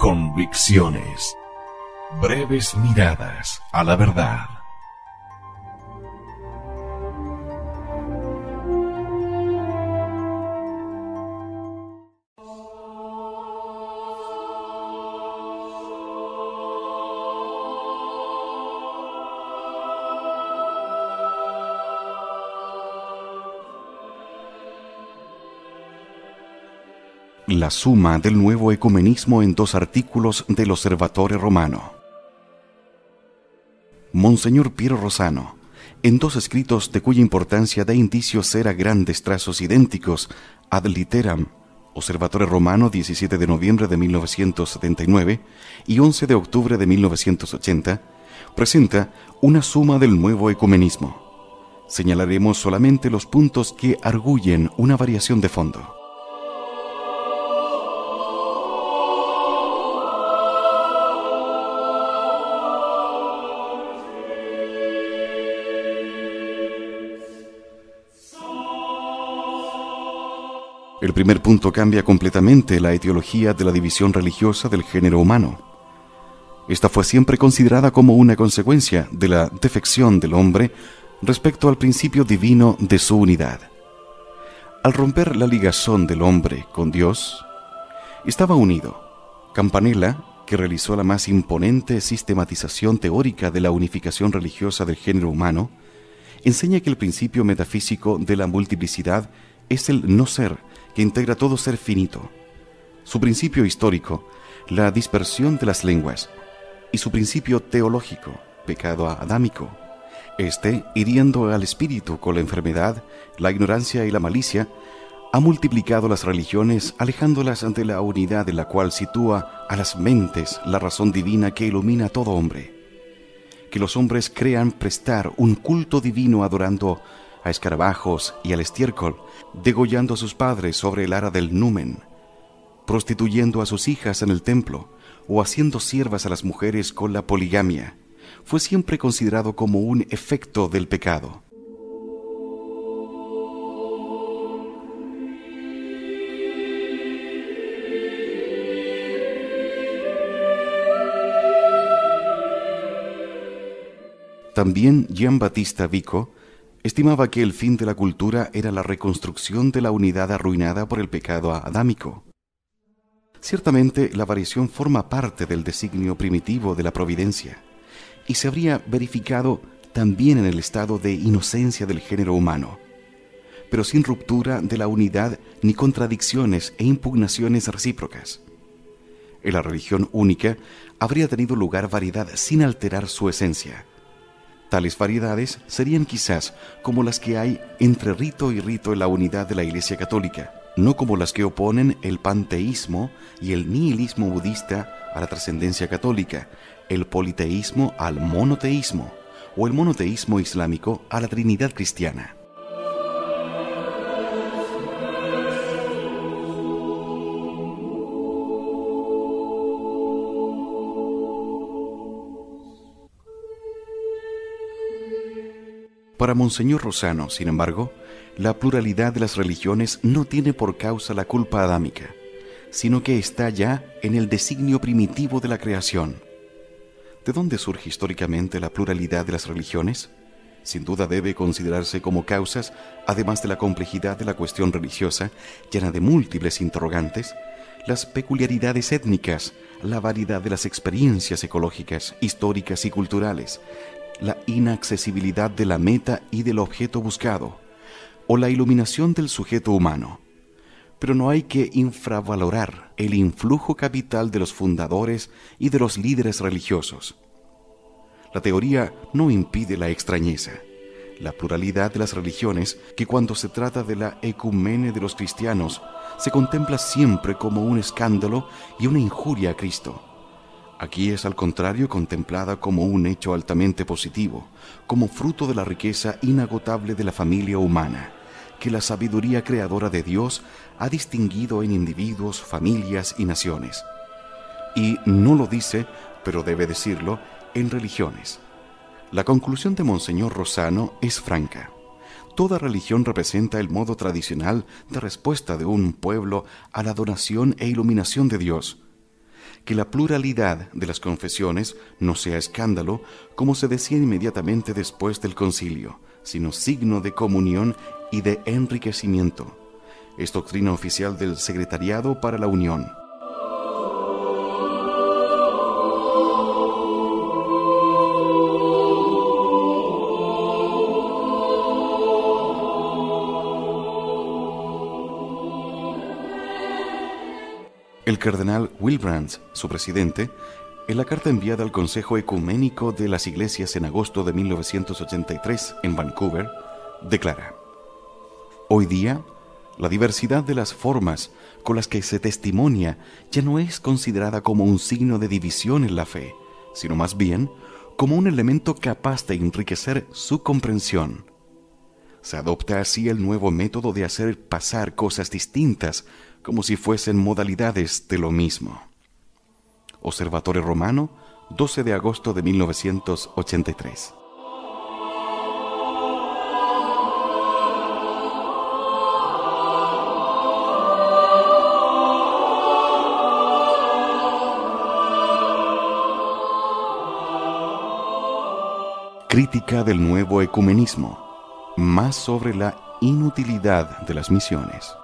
Convicciones. Breves miradas a la verdad. La suma del nuevo ecumenismo en 2 artículos del Osservatore Romano. Monseñor Piero Rossano, en 2 escritos de cuya importancia da indicios ser a grandes trazos idénticos, ad litteram, Osservatore Romano, 17 de noviembre de 1979 y 11 de octubre de 1980, presenta una suma del nuevo ecumenismo. Señalaremos solamente los puntos que arguyen una variación de fondo. El primer punto cambia completamente la etiología de la división religiosa del género humano. Esta fue siempre considerada como una consecuencia de la defección del hombre respecto al principio divino de su unidad. Al romper la ligazón del hombre con Dios, estaba unido. Campanella, que realizó la más imponente sistematización teórica de la unificación religiosa del género humano, enseña que el principio metafísico de la multiplicidad es el no ser, que integra todo ser finito. Su principio histórico, la dispersión de las lenguas, y su principio teológico, pecado adámico. Hiriendo al espíritu con la enfermedad, la ignorancia y la malicia, ha multiplicado las religiones, alejándolas de la unidad en la cual sitúa a las mentes la razón divina que ilumina a todo hombre. Que los hombres crean prestar un culto divino adorando a escarabajos y al estiércol, degollando a sus padres sobre el ara del numen, prostituyendo a sus hijas en el templo, o haciendo siervas a las mujeres con la poligamia, fue siempre considerado como un efecto del pecado. También Gian Battista Vico estimaba que el fin de la cultura era la reconstrucción de la unidad arruinada por el pecado adámico. Ciertamente, la variación forma parte del designio primitivo de la providencia y se habría verificado también en el estado de inocencia del género humano, pero sin ruptura de la unidad ni contradicciones e impugnaciones recíprocas. En la religión única habría tenido lugar variedad sin alterar su esencia. Tales variedades serían quizás como las que hay entre rito y rito en la unidad de la Iglesia Católica, no como las que oponen el panteísmo y el nihilismo budista a la trascendencia católica, el politeísmo al monoteísmo o el monoteísmo islámico a la Trinidad cristiana. Para Monseñor Rossano, sin embargo, la pluralidad de las religiones no tiene por causa la culpa adámica, sino que está ya en el designio primitivo de la creación. ¿De dónde surge históricamente la pluralidad de las religiones? Sin duda debe considerarse como causas, además de la complejidad de la cuestión religiosa, llena de múltiples interrogantes, las peculiaridades étnicas, la variedad de las experiencias ecológicas, históricas y culturales, la inaccesibilidad de la meta y del objeto buscado, o la iluminación del sujeto humano. Pero no hay que infravalorar el influjo capital de los fundadores y de los líderes religiosos. La teoría no impide la extrañeza, la pluralidad de las religiones, que cuando se trata de la ecumene de los cristianos, se contempla siempre como un escándalo y una injuria a Cristo. Aquí es al contrario contemplada como un hecho altamente positivo, como fruto de la riqueza inagotable de la familia humana, que la sabiduría creadora de Dios ha distinguido en individuos, familias y naciones. Y no lo dice, pero debe decirlo, en religiones. La conclusión de Monseñor Rossano es franca. Toda religión representa el modo tradicional de respuesta de un pueblo a la adoración e iluminación de Dios. que la pluralidad de las confesiones no sea escándalo, como se decía inmediatamente después del concilio, sino signo de comunión y de enriquecimiento. Es doctrina oficial del Secretariado para la Unión. El cardenal Wilbrands, su presidente, en la carta enviada al Consejo Ecuménico de las Iglesias en agosto de 1983 en Vancouver, declara: hoy día, la diversidad de las formas con las que se testimonia ya no es considerada como un signo de división en la fe, sino más bien como un elemento capaz de enriquecer su comprensión. Se adopta así el nuevo método de hacer pasar cosas distintas como si fuesen modalidades de lo mismo. Osservatore Romano, 12 de agosto de 1983. Crítica del nuevo ecumenismo, más sobre la inutilidad de las misiones.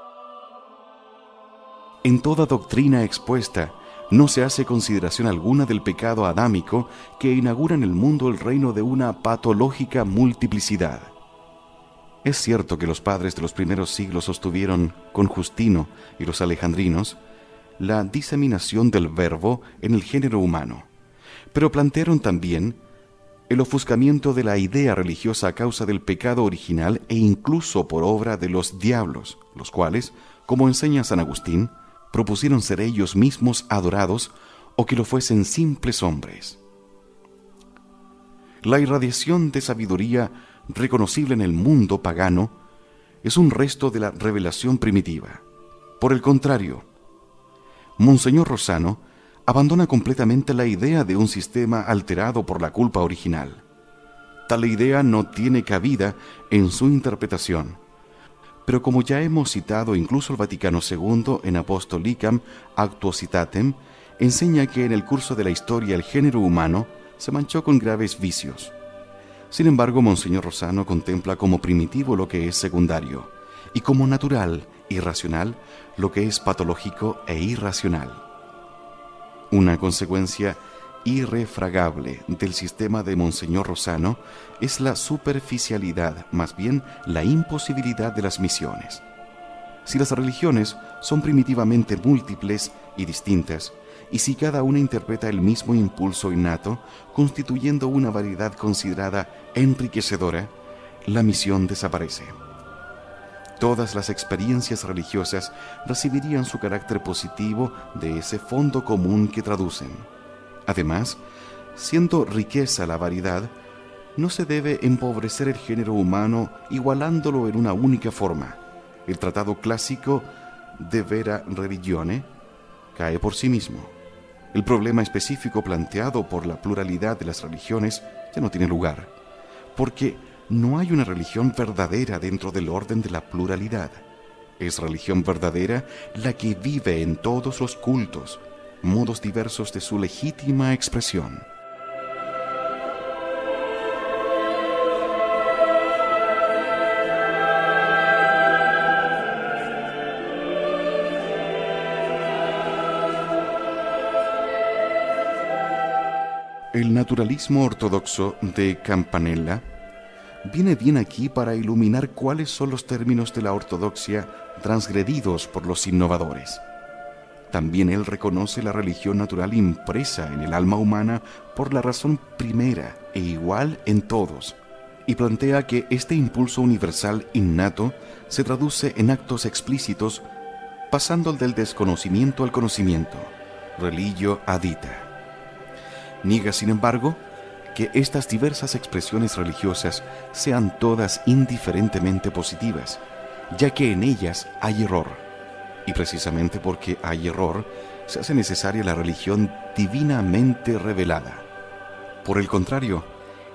En toda doctrina expuesta, no se hace consideración alguna del pecado adámico que inaugura en el mundo el reino de una patológica multiplicidad. Es cierto que los padres de los primeros siglos sostuvieron, con Justino y los alejandrinos, la diseminación del verbo en el género humano, pero plantearon también el ofuscamiento de la idea religiosa a causa del pecado original e incluso por obra de los diablos, los cuales, como enseña San Agustín, propusieron ser ellos mismos adorados o que lo fuesen simples hombres. La irradiación de sabiduría reconocible en el mundo pagano es un resto de la revelación primitiva. Por el contrario, Monseñor Rosano abandona completamente la idea de un sistema alterado por la culpa original. Tal idea no tiene cabida en su interpretación. Pero como ya hemos citado, incluso el Vaticano II en Apostolicam Actuositatem enseña que en el curso de la historia el género humano se manchó con graves vicios. Sin embargo, Monseñor Rosano contempla como primitivo lo que es secundario y como natural y racional lo que es patológico e irracional. Una consecuencia irrefragable del sistema de Monseñor Rosano es la superficialidad, más bien la imposibilidad de las misiones. Si las religiones son primitivamente múltiples y distintas, y si cada una interpreta el mismo impulso innato, constituyendo una variedad considerada enriquecedora, la misión desaparece. Todas las experiencias religiosas recibirían su carácter positivo de ese fondo común que traducen. Además, siendo riqueza la variedad, no se debe empobrecer el género humano igualándolo en una única forma. El tratado clásico de Vera Religione cae por sí mismo. El problema específico planteado por la pluralidad de las religiones ya no tiene lugar, porque no hay una religión verdadera dentro del orden de la pluralidad. Es religión verdadera la que vive en todos los cultos, modos diversos de su legítima expresión. El naturalismo ortodoxo de Campanella viene bien aquí para iluminar cuáles son los términos de la ortodoxia transgredidos por los innovadores. También él reconoce la religión natural impresa en el alma humana por la razón primera e igual en todos, y plantea que este impulso universal innato se traduce en actos explícitos, pasando del desconocimiento al conocimiento, religio adita. Niega, sin embargo, que estas diversas expresiones religiosas sean todas indiferentemente positivas, ya que en ellas hay error. Y precisamente porque hay error, se hace necesaria la religión divinamente revelada. Por el contrario,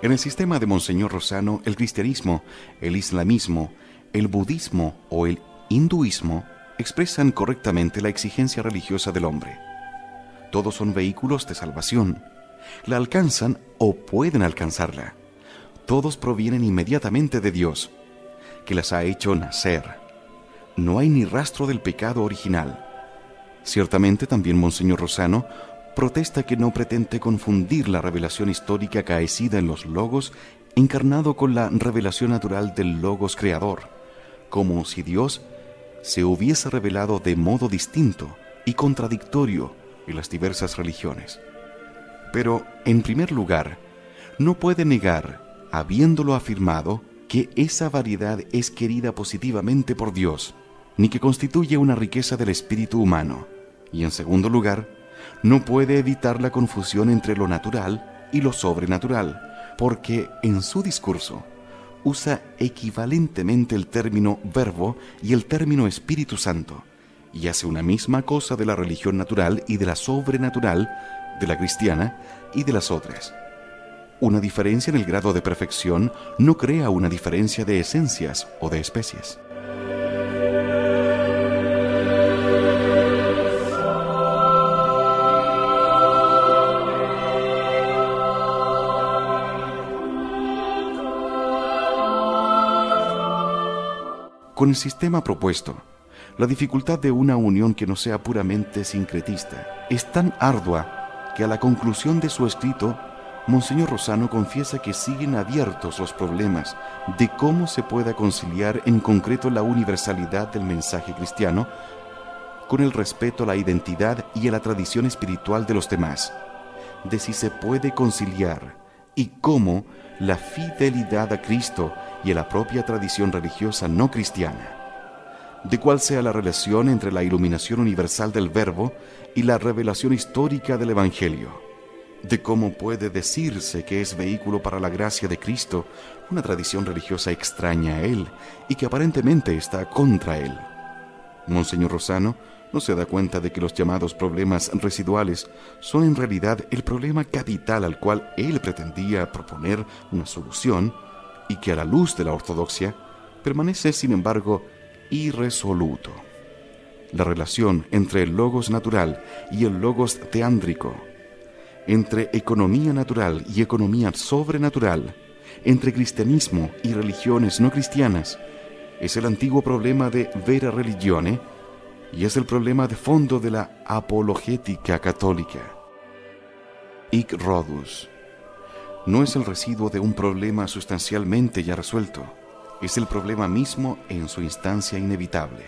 en el sistema de Monseñor Rosano, el cristianismo, el islamismo, el budismo o el hinduismo expresan correctamente la exigencia religiosa del hombre. Todos son vehículos de salvación. La alcanzan o pueden alcanzarla. Todos provienen inmediatamente de Dios, que las ha hecho nacer. No hay ni rastro del pecado original. Ciertamente también Monseñor Rosano protesta que no pretende confundir la revelación histórica acaecida en los logos encarnado con la revelación natural del logos creador, como si Dios se hubiese revelado de modo distinto y contradictorio en las diversas religiones. Pero, en primer lugar, no puede negar, habiéndolo afirmado, que esa variedad es querida positivamente por Dios, ni que constituye una riqueza del espíritu humano. Y en segundo lugar, no puede evitar la confusión entre lo natural y lo sobrenatural, porque en su discurso usa equivalentemente el término Verbo y el término Espíritu Santo, y hace una misma cosa de la religión natural y de la sobrenatural, de la cristiana y de las otras. Una diferencia en el grado de perfección no crea una diferencia de esencias o de especies. Con el sistema propuesto, la dificultad de una unión que no sea puramente sincretista es tan ardua que a la conclusión de su escrito, Monseñor Rosano confiesa que siguen abiertos los problemas de cómo se pueda conciliar en concreto la universalidad del mensaje cristiano con el respeto a la identidad y a la tradición espiritual de los demás, de si se puede conciliar y cómo la fidelidad a Cristo y a la propia tradición religiosa no cristiana, de cuál sea la relación entre la iluminación universal del Verbo y la revelación histórica del Evangelio, de cómo puede decirse que es vehículo para la gracia de Cristo una tradición religiosa extraña a Él y que aparentemente está contra Él. Monseñor Rosano no se da cuenta de que los llamados problemas residuales son en realidad el problema capital al cual él pretendía proponer una solución y que a la luz de la ortodoxia permanece, sin embargo, irresoluto. La relación entre el logos natural y el logos teándrico, entre economía natural y economía sobrenatural, entre cristianismo y religiones no cristianas, es el antiguo problema de vera religione y es el problema de fondo de la apologética católica. Hic Rhodus no es el residuo de un problema sustancialmente ya resuelto, es el problema mismo en su instancia inevitable.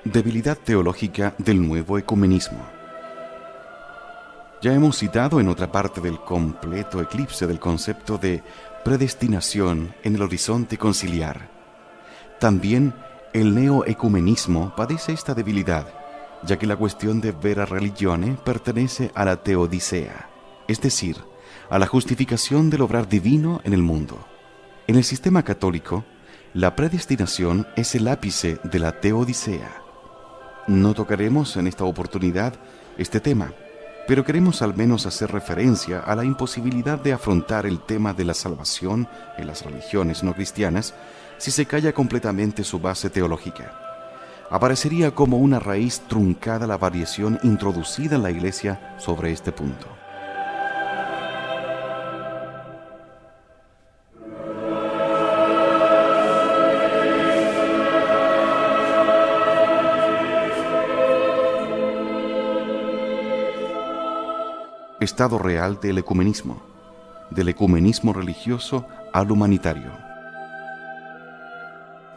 Debilidad teológica del nuevo ecumenismo. Ya hemos citado en otra parte del completo eclipse del concepto de predestinación en el horizonte conciliar. También el neoecumenismo padece esta debilidad, ya que la cuestión de vera religione pertenece a la teodicea, es decir, a la justificación del obrar divino en el mundo. En el sistema católico, la predestinación es el ápice de la teodicea. No tocaremos en esta oportunidad este tema, pero queremos al menos hacer referencia a la imposibilidad de afrontar el tema de la salvación en las religiones no cristianas si se calla completamente su base teológica. Aparecería como una raíz truncada la variación introducida en la Iglesia sobre este punto. Estado real del ecumenismo religioso al humanitario.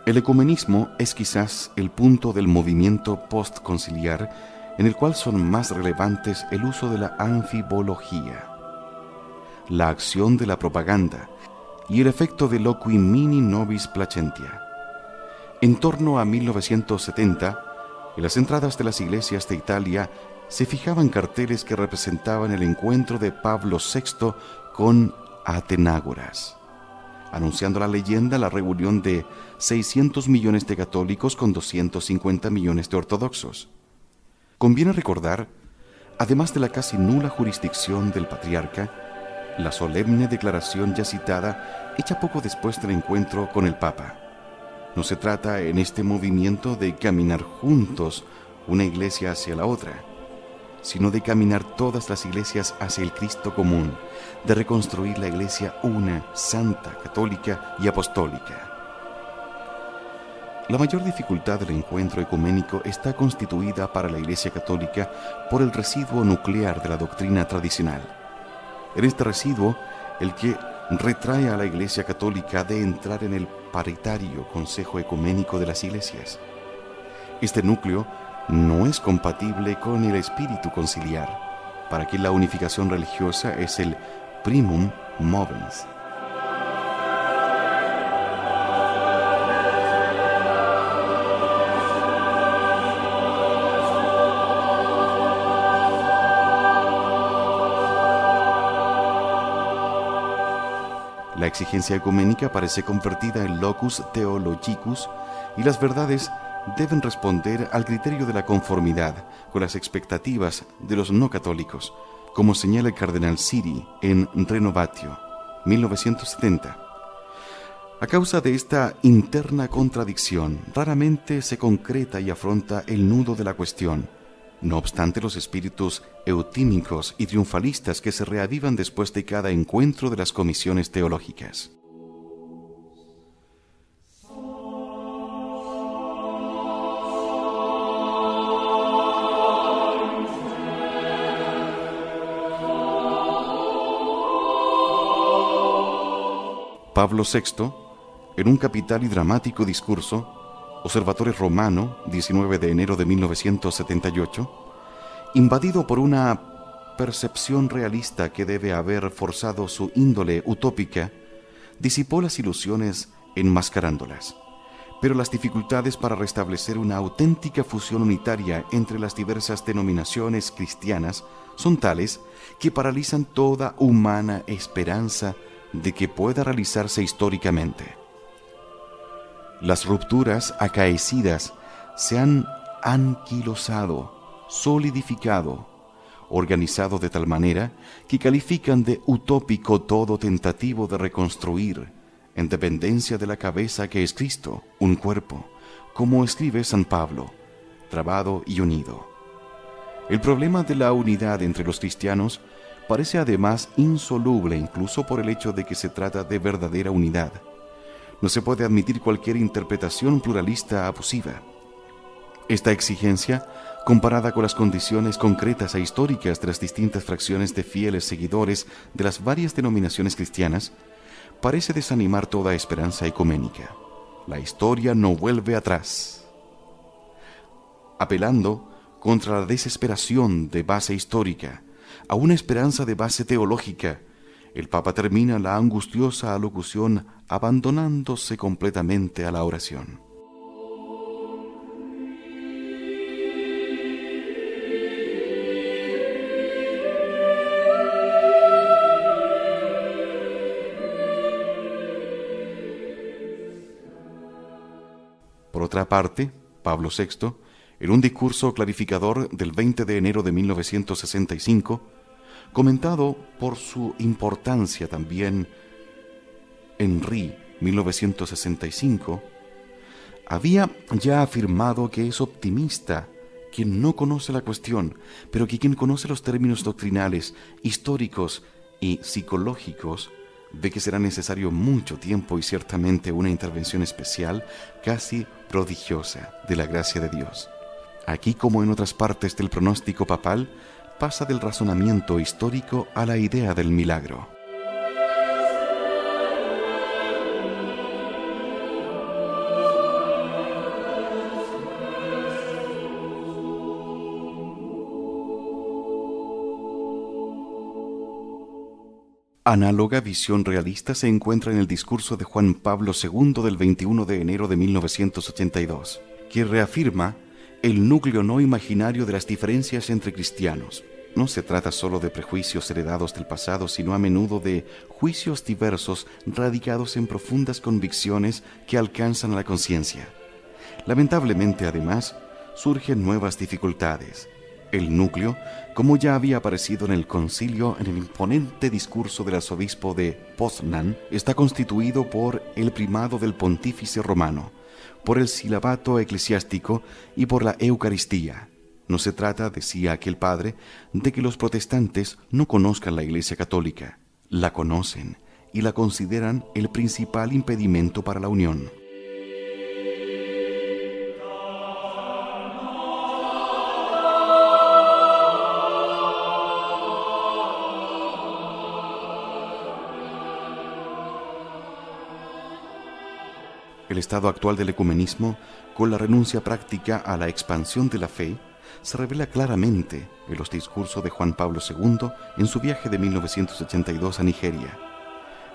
El ecumenismo es quizás el punto del movimiento postconciliar en el cual son más relevantes el uso de la anfibología, la acción de la propaganda y el efecto de loqui mini nobis placentia. En torno a 1970, en las entradas de las iglesias de Italia se fijaban carteles que representaban el encuentro de Pablo VI con Atenágoras, anunciando la leyenda la reunión de 600 millones de católicos con 250 millones de ortodoxos. Conviene recordar, Además de la casi nula jurisdicción del patriarca, la solemne declaración ya citada, hecha poco después del encuentro con el Papa. No se trata en este movimiento de caminar juntos una iglesia hacia la otra, sino de caminar todas las iglesias hacia el Cristo común, de reconstruir la iglesia una, santa, católica y apostólica. La mayor dificultad del encuentro ecuménico está constituida para la Iglesia Católica por el residuo nuclear de la doctrina tradicional. En este residuo, el que retrae a la Iglesia Católica de entrar en el paritario Consejo Ecuménico de las Iglesias. Este núcleo no es compatible con el espíritu conciliar, para quien la unificación religiosa es el primum movens. La exigencia ecuménica parece convertida en locus theologicus y las verdades deben responder al criterio de la conformidad con las expectativas de los no católicos, como señala el cardenal Siri en Renovatio, 1970. A causa de esta interna contradicción, raramente se concreta y afronta el nudo de la cuestión. No obstante, los espíritus eutímicos y triunfalistas que se reavivan después de cada encuentro de las comisiones teológicas. Pablo VI, en un capital y dramático discurso, Observatore Romano, 19 de enero de 1978, invadido por una percepción realista que debe haber forzado su índole utópica, disipó las ilusiones enmascarándolas. Pero las dificultades para restablecer una auténtica fusión unitaria entre las diversas denominaciones cristianas son tales que paralizan toda humana esperanza de que pueda realizarse históricamente. Las rupturas acaecidas se han anquilosado, solidificado, organizado de tal manera que califican de utópico todo tentativo de reconstruir, en dependencia de la cabeza que es Cristo, un cuerpo, como escribe San Pablo, trabado y unido. El problema de la unidad entre los cristianos parece además insoluble incluso por el hecho de que se trata de verdadera unidad. No se puede admitir cualquier interpretación pluralista abusiva. Esta exigencia, comparada con las condiciones concretas e históricas de las distintas fracciones de fieles seguidores de las varias denominaciones cristianas, parece desanimar toda esperanza ecuménica. La historia no vuelve atrás. Apelando contra la desesperación de base histórica a una esperanza de base teológica, el Papa termina la angustiosa alocución abandonándose completamente a la oración. Por otra parte, Pablo VI, en un discurso clarificador del 20 de enero de 1965, comentado por su importancia también Henry, 1965, había ya afirmado que es optimista quien no conoce la cuestión, pero que quien conoce los términos doctrinales, históricos y psicológicos ve que será necesario mucho tiempo y ciertamente una intervención especial, casi prodigiosa, de la gracia de Dios. Aquí, como en otras partes del pronóstico papal, pasa del razonamiento histórico a la idea del milagro. Análoga visión realista se encuentra en el discurso de Juan Pablo II del 21 de enero de 1982, que reafirma el núcleo no imaginario de las diferencias entre cristianos. No se trata solo de prejuicios heredados del pasado, sino a menudo de juicios diversos radicados en profundas convicciones que alcanzan a la conciencia. Lamentablemente, además, surgen nuevas dificultades. El núcleo, como ya había aparecido en el concilio en el imponente discurso del arzobispo de Poznan, está constituido por el primado del pontífice romano, por el silabato eclesiástico y por la Eucaristía. No se trata, decía aquel padre, de que los protestantes no conozcan la Iglesia católica. La conocen y la consideran el principal impedimento para la unión. El estado actual del ecumenismo, con la renuncia práctica a la expansión de la fe, se revela claramente en los discursos de Juan Pablo II en su viaje de 1982 a Nigeria.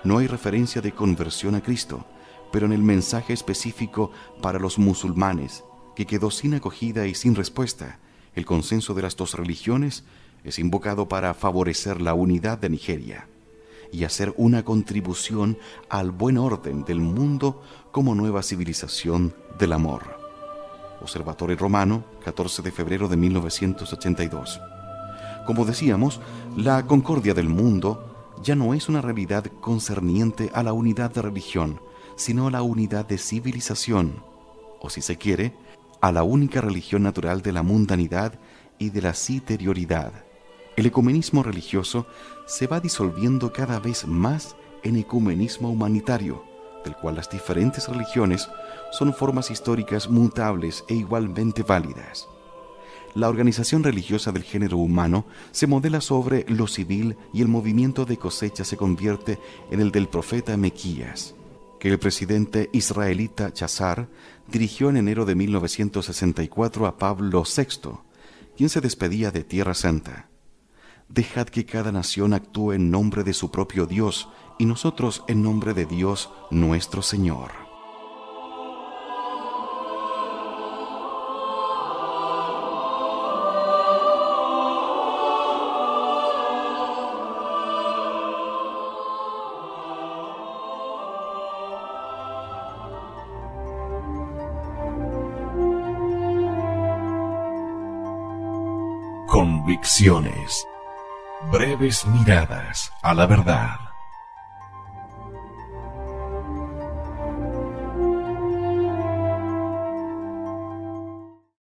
No hay referencia de conversión a Cristo, pero en el mensaje específico para los musulmanes, que quedó sin acogida y sin respuesta, el consenso de las dos religiones es invocado para favorecer la unidad de Nigeria y hacer una contribución al buen orden del mundo como nueva civilización del amor. Observatorio Romano, 14 de febrero de 1982. Como decíamos, la concordia del mundo ya no es una realidad concerniente a la unidad de religión, sino a la unidad de civilización, o si se quiere, a la única religión natural de la mundanidad y de la interioridad. El ecumenismo religioso se va disolviendo cada vez más en ecumenismo humanitario, del cual las diferentes religiones son formas históricas mutables e igualmente válidas. La organización religiosa del género humano se modela sobre lo civil y el movimiento de cosecha se convierte en el del profeta Mequías, que el presidente israelita Chazar dirigió en enero de 1964 a Pablo VI, quien se despedía de Tierra Santa. Dejad que cada nación actúe en nombre de su propio Dios y nosotros en nombre de Dios nuestro Señor. Convicciones. Breves miradas a la verdad.